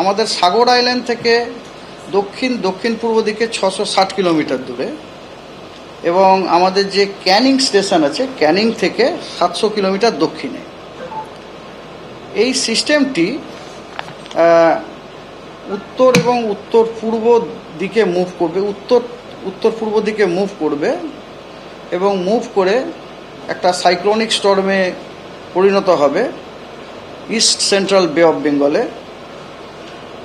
আমাদের সাগর আইল্যান্ড থেকে দক্ষিণ পূর্ব দিকে 660 কিলোমিটার দূরে, এবং আমাদের যে ক্যানিং স্টেশন আছে ক্যানিং থেকে 700 কিলোমিটার দক্ষিণে। এই সিস্টেমটি উত্তর এবং উত্তর পূর্ব দিকে মুভ করবে, উত্তর পূর্ব দিকে মুভ করবে এবং মুভ করে একটা সাইক্লোনিক স্টর্মে পরিণত হবে ইস্ট সেন্ট্রাল বে অফ বেঙ্গলে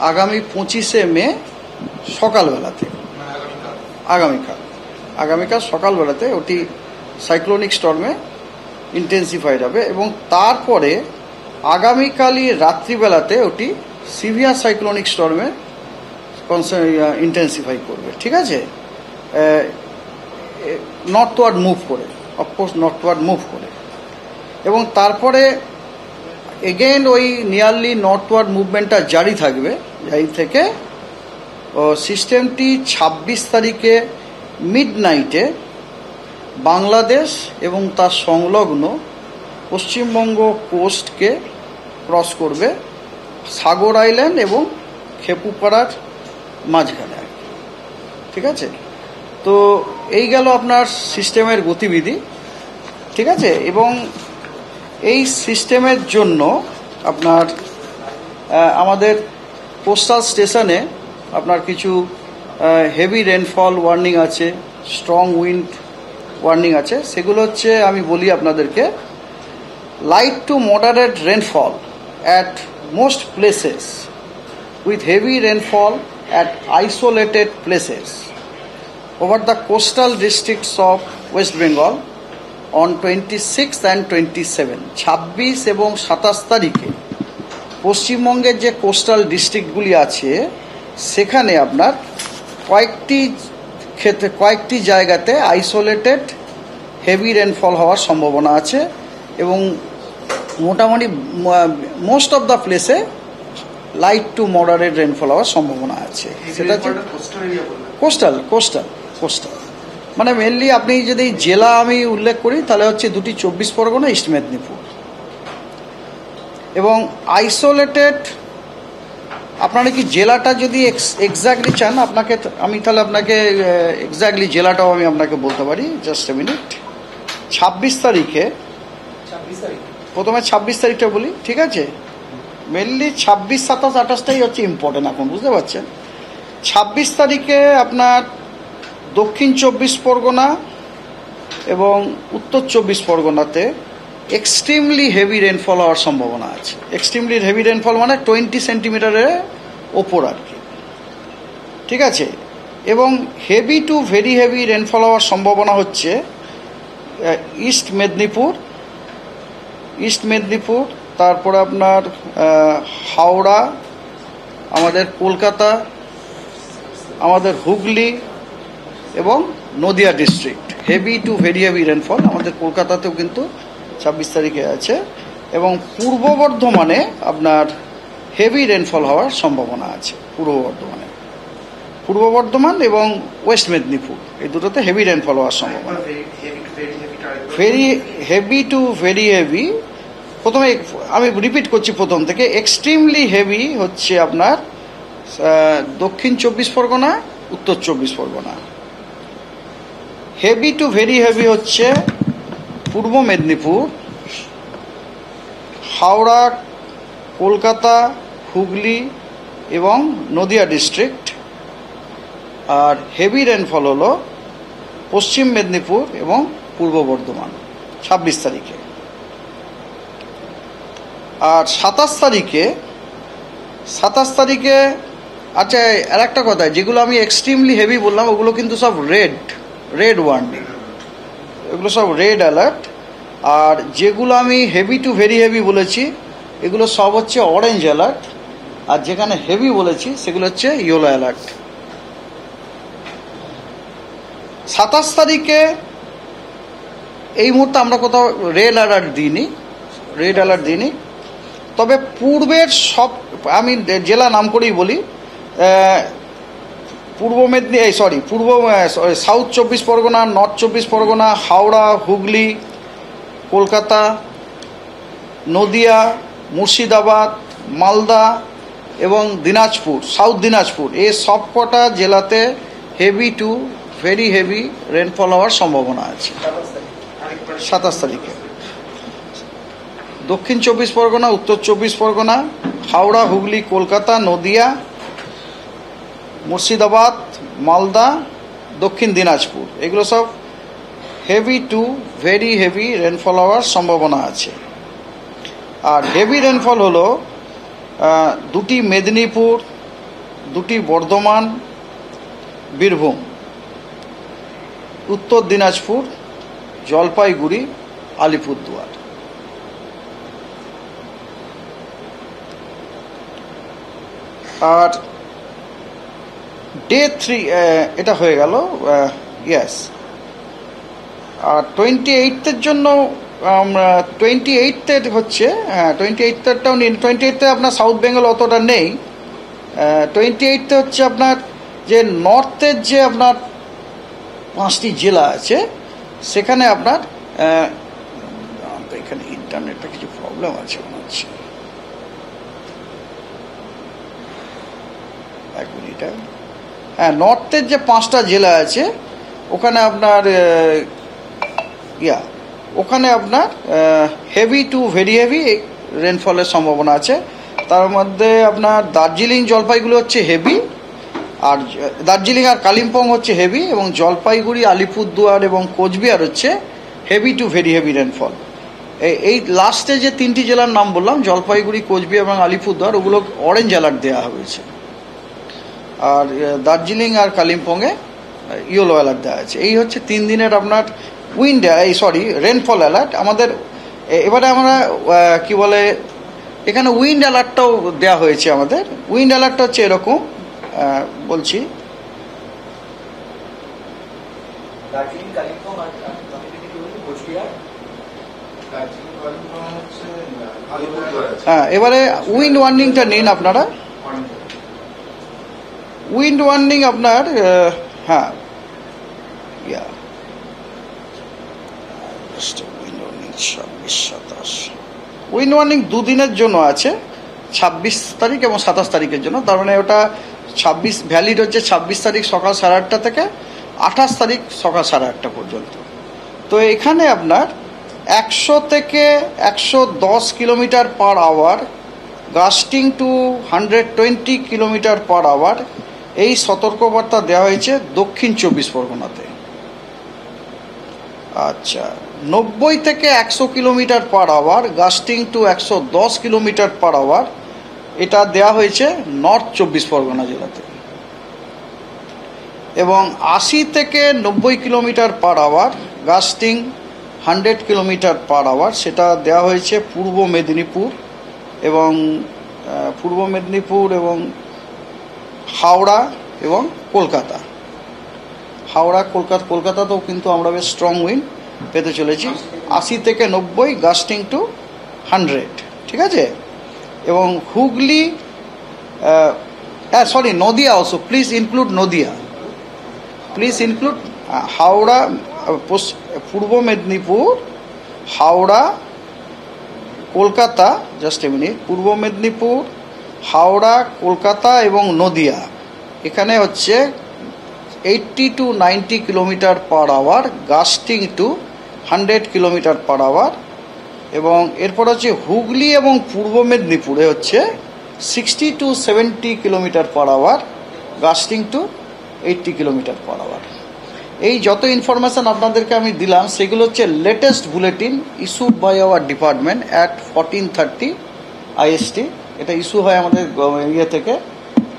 আগামী 25শে মে সকালবেলাতে। আগামীকাল সকালবেলাতে ওটি সাইক্লোনিক স্টর্মে ইন্টেন্সিফাইড হবে, এবং তারপরে আগামীকালই রাত্রিবেলাতে ওটি সিভিয়ার সাইক্লোনিক স্টর্মে ইন্টেন্সিফাই করবে। ঠিক আছে, নর্থওয়ার্ড মুভ করে, অফকোর্স নর্থওয়ার্ড মুভ করে, এবং তারপরে এগেইন ওই নিয়ারলি নর্থওয়ার্ড মুভমেন্টটা জারি থাকবে। জারি থেকে সিস্টেমটি 26 তারিখে মিডনাইটে বাংলাদেশ এবং তার সংলগ্ন পশ্চিমবঙ্গ কোস্টকে ক্রস করবে সাগর আইল্যান্ড এবং খেপুপাড়ার মাঝখানে আর কি। ঠিক আছে, তো এই গেল আপনার সিস্টেমের গতিবিধি। ঠিক আছে, এবং এই সিস্টেমের জন্য আপনার আমাদের কোস্টাল স্টেশনে আপনার কিছু হেভি রেনফল ওয়ার্নিং আছে, স্ট্রং উইন্ড ওয়ার্নিং আছে। সেগুলো হচ্ছে, আমি বলি আপনাদেরকে, light to moderate rainfall at most places with heavy rainfall at isolated places over the coastal districts of West Bengal on 26 and 27, 26 এবং 27 তারিখে পশ্চিমবঙ্গের যে কোস্টাল ডিস্ট্রিক্টগুলি আছে সেখানে আপনার কয়েকটি জায়গাতে আইসোলেটেড হেভি রেনফল হওয়ার সম্ভাবনা আছে, এবং মোটামুটি মোস্ট অফ দ্য প্লেসে লাইট টু মডারেট রেনফল হওয়ার সম্ভাবনা আছে। সেটা হচ্ছে কোস্টাল মানে মেনলি আপনি যদি জেলা আমি উল্লেখ করি তাহলে হচ্ছে দুটি 24 পরগনা, ইস্ট মেদিনীপুর। এবং আইসোলেটেড, আপনারা কি জেলাটা যদি এক্স্যাক্টলি চান আমি তাহলে আপনাকে এক্স্যাক্টলি জেলাটাও আমি আপনাকে বলতে পারি। Just a minute. 26 তারিখে, প্রথমে 26 তারিখটা বলি। ঠিক আছে, মেনলি 26, 27, 28টাই হচ্ছে ইম্পর্টেন্ট এখন, বুঝতে পারছেন। 26 তারিখে আপনার দক্ষিণ 24 পরগনা এবং উত্তর 24 পরগনাতে এক্সট্রিমলি হেভি রেনফল হওয়ার সম্ভাবনা আছে। এক্সট্রিমলি হেভি রেনফল মানে 20 সেন্টিমিটারের ওপর আর কি। ঠিক আছে, এবং heavy two very heavy rainfall হওয়ার সম্ভাবনা হচ্ছে ইস্ট মেদিনীপুর, তারপরে আপনার হাওড়া, আমাদের কলকাতা, আমাদের হুগলি এবং Nadia district. Heavy two very heavy rainfall আমাদের কলকাতাতেও কিন্তু 26 তারিখে আছে, এবং পূর্ব বর্ধমানে আপনার হেভি রেনফল হওয়ার সম্ভাবনা আছে। পূর্ব বর্ধমান এবং ওয়েস্ট মেদিনীপুর এই দুটোতে হেভি রেনফল হওয়ার সম্ভাবনা। হেভি টু ভেরি হেভি, প্রথমে আমি রিপিট করছি প্রথম থেকে। এক্সট্রিমলি হেভি হচ্ছে আপনার দক্ষিণ 24 পরগনা, উত্তর 24 Pargana. Heavy two very heavy হচ্ছে পূর্ব মেদিনীপুর, হাওড়া, কলকাতা, হুগলি এবং নদিয়া ডিস্ট্রিক্ট। আর হেভি রেনফল হলো পশ্চিম মেদিনীপুর এবং পূর্ব বর্ধমান 26 তারিখে। আর 27 তারিখে আচ্ছা, আর একটা কথা, যেগুলো আমি এক্সট্রিমলি হেভি বললাম ওগুলো কিন্তু সব রেড ওয়ার্নিং, এগুলো সব রেড অ্যালার্ট। আর যেগুলো আমি হেভি টু ভেরি হেভি বলেছি এগুলো সব হচ্ছে অরেঞ্জ অ্যালার্ট, আর যেখানে হেভি বলেছি সেগুলো হচ্ছে ইয়েলো অ্যালার্ট। 27 তারিখে এই মুহূর্তে আমরা কোথাও রেড অ্যালার্ট দিইনি, তবে পূর্বের সব, আমি জেলা নাম করেই বলি, সাউথ 24 পরগনা, নর্থ 24 পরগনা, হাওড়া, হুগলি, কলকাতা, নদিয়া, মুর্শিদাবাদ, মালদা, এবং দিনাজপুর, সাউথ দিনাজপুর, এই সবকটা জেলাতে heavy two very heavy rainfall হওয়ার সম্ভাবনা আছে 27 তারিখে। দক্ষিণ 24 পরগনা, উত্তর 24 পরগনা, হাওড়া, হুগলি, কলকাতা, নদিয়া, মুর্শিদাবাদ, মালদা, দক্ষিণ দিনাজপুর, এগুলো সব heavy two very heavy rainfall হওয়ার সম্ভাবনা আছে। আর হেভি রেনফল হলো দুটি মেদিনীপুর, দুটি বর্ধমান, বীরভূম, উত্তর দিনাজপুর, জলপাইগুড়ি, আলিপুরদুয়ার। আর ডে 3 এটা হয়ে গেল, ইয়েস। আর 28 জন্য 28 হচ্ছে, হ্যাঁ 28টাও নিন। 28 আপনার সাউথ বেঙ্গল অতটা নেই। 28 হচ্ছে আপনার যে নর্থের যে আপনার 5টি জেলা আছে সেখানে আপনার এখানে ইন্টারনেটটা কিছু প্রবলেম আছে মনে হচ্ছে, এক মিনিট। হ্যাঁ, নর্থের যে 5টা জেলা আছে ওখানে আপনার ওখানে আপনার হেভি টু ভেরি হেভি রেনফলের সম্ভাবনা আছে। তার মধ্যে আপনার দার্জিলিং, জলপাইগুড়ি হচ্ছে হেভি, আর দার্জিলিং আর কালিম্পং হচ্ছে হেভি, এবং জলপাইগুড়ি, আলিপুরদুয়ার এবং কোচবিহার হচ্ছে heavy two very heavy rainfall. এই লাস্টে যে 3টি জেলার নাম বললাম, জলপাইগুড়ি, কোচবিহার এবং আলিপুরদুয়ার, ওগুলো অরেঞ্জ অ্যালার্ট দেওয়া হয়েছে। আর দার্জিলিং আর কালিম্পংয়ে ইয়েলো অ্যালার্ট দেওয়া আছে। এই হচ্ছে 3 দিনের আপনার রেনফল অ্যালার্ট আমাদের। এবারে আমরা কি বলে, এখানে উইন্ড অ্যালার্টটাও দেওয়া হয়েছে আমাদের। উইন্ড অ্যালার্টটা হচ্ছে এরকম, বলছি। হ্যাঁ, এবারে উইন্ড ওয়ার্নিংটা নিন আপনারা। উইন্ড ওয়ার্নিং আপনার হ্যাঁ উইন্ড ওয়ার্নিং 2 দিনের জন্য আছে, 26 তারিখ এবং 27 তারিখের জন্য। তার মানে ওটা 26 ভ্যালিড হচ্ছে 26 তারিখ সকাল 8:30 থেকে 28 তারিখ সকাল 8:30 পর্যন্ত। তো এখানে আপনার 100 থেকে 110 kilometre per hour, gusting to 120 kilometre per hour, এই সতর্কবার্তা দেওয়া হয়েছে দক্ষিণ 24 পরগনাতে। আচ্ছা, 90 থেকে 100 kilometre per hour, gusting to 110 kilometre per hour, এটা দেওয়া হয়েছে নর্থ 24 পরগনা জেলাতে। এবং 80 থেকে 90 kilometre per hour, gusting 100 kilometre per hour, সেটা দেওয়া হয়েছে পূর্ব মেদিনীপুর এবং হাওড়া এবং কলকাতা। কলকাতাতেও কিন্তু আমরা বেশ স্ট্রং উইন্ড পেতে চলেছি, 80 থেকে 90, গাস্টিং টু 100, ঠিক আছে। এবং Hooghly, Nadia also, please include Nadia, please include Howrah, Purba Medinipur, Howrah, Kolkata, just a minute, Purba Medinipur, Howrah, Kolkata এবং নদিয়া, এখানে হচ্ছে 80 to 90 kilometre per hour, gusting to 100 kilometre per hour. এবং এরপর হচ্ছে হুগলি এবং পূর্ব মেদিনীপুরে হচ্ছে 60 to 70 kilometre per hour, gusting to 80 kilometre per hour. এই যত ইনফরমেশান আপনাদেরকে আমি দিলাম সেগুলো হচ্ছে latest bulletin issued by our department at 14:30 IST। এটা ইস্যু হয় আমাদের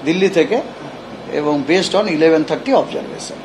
দিল্লি থেকে, এবং বেসড অন 11:30 অবজারভেশন।